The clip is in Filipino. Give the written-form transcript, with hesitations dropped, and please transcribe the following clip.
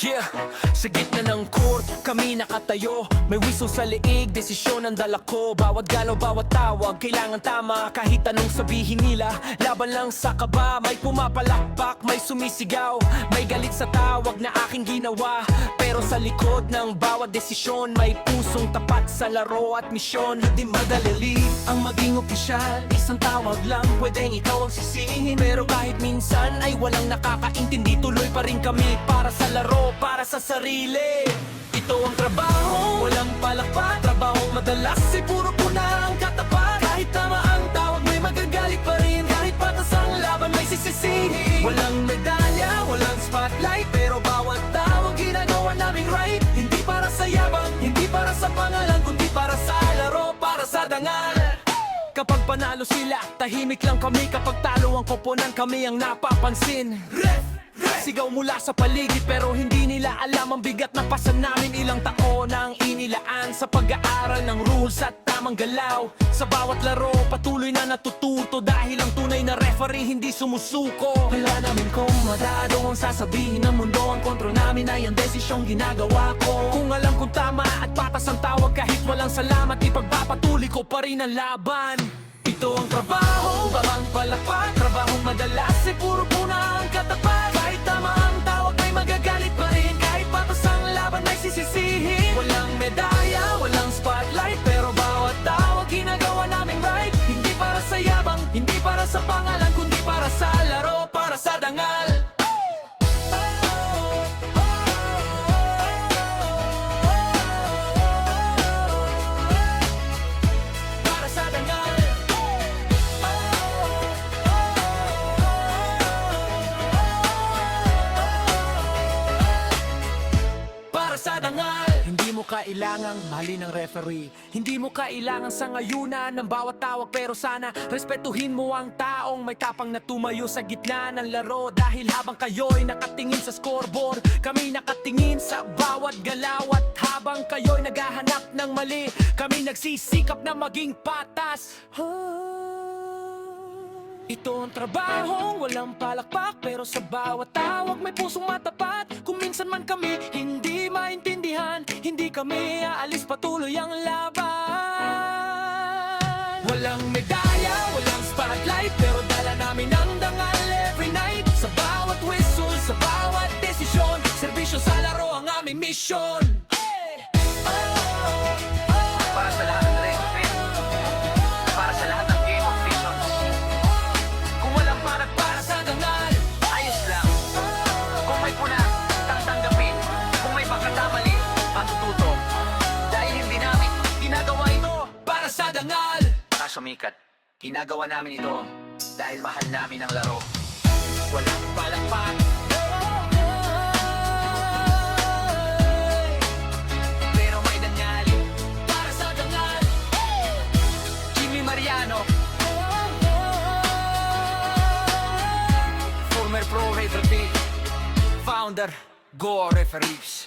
Yeah, sa gitna ng court, kami nakatayo. May whistle sa liig, desisyon ang dala ko. Bawat galaw, bawat tawag, kailangan tama. Kahit anong sabihin nila, laban lang sa kaba. May pumapalakpak, may sumisigaw, may galit sa tawag na aking ginawa. Pero sa likod ng bawat desisyon, may pusong tapat sa laro at misyon. Di madali ang maging opisyal, isang tawag lang, pwedeng ikaw ang sisihin. Pero kahit minsan ay walang nakakaintindi, tuloy pa rin kami para sa laro, para sa sarili. Ito ang trabaho, walang palakpak. Trabahong madalas ay puro puna ang katapat. Kahit tama ang tawag, may magagalit pa rin. Kahit patas ang laban, may sisisihin. Walang medalya, walang spotlight, pero bawat tawag ginagawa naming right. Hindi para sa yabang, hindi para sa pangalan, kundi para sa laro, para sa dangal. Kapag panalo sila, tahimik lang kami. Kapag talo ang koponan, kami ang napapansin. Sigaw mula sa paligid, pero hindi nila alam ang bigat na pasan namin. Ilang taon ang inilaan sa pag-aaral ng rules at tamang galaw. Sa bawat laro, patuloy na natututo, dahil ang tunay na referee hindi sumusuko. Wala namin komadado ang sasabihin ng mundo. Ang kontrol namin ay ang desisyong ginagawa ko. Kung alam kong tama at patas ang tawag, kahit walang salamat, ipagpapatuloy ko pa rin ang laban. Ito ang trabaho, babang palakpak. Trabahong madalas ay puro puna ang katapat. Kahit tama ang tawag, may magagalit pa rin. Kahit patas ang laban, may sisisihin. Walang medalya, walang spotlight, pero bawat tawag ginagawa naming right. Hindi para sa yabang, hindi para sa pangalan, kundi para sa laro, para sa dangal. Para sa dangal. Para sa dangal. Hindi mo kailangang mahalin ng referee, hindi mo kailangan sa ngayunan ng bawat tawag, pero sana respetuhin mo ang taong may tapang na tumayo sa gitna ng laro. Dahil habang kayo'y nakatingin sa scoreboard, kami nakatingin sa bawat galaw. At habang kayo'y naghahanap ng mali, kami nagsisikap na maging patas. Ito ang trabaho, walang palakpak, pero sa bawat tawag may pusong matapat. Kung minsan man kami hindi maintindihan, hindi kami aalis, patuloy ang laban. Walang medalya, walang spotlight, pero dala namin ang dangal every night. Sa bawat whistle, sa bawat desisyon, serbisyo sa laro ang aming misyon. Para sa lahat ng referee, para sa lahat ng Game of Visions. Kung walang para sa dangal, ayos lang. Kung may puna, tatanggapin. Kung may pagkakamali, matututo. Dahil hindi namin ginagawa ito Para sa dangal. para sumikat. Ginagawa namin ito dahil mahal namin ang laro. Walang palakpak, pero may dangal. Para sa dangal. Jimmy Mariano, Former pro referee, founder, Go Referees.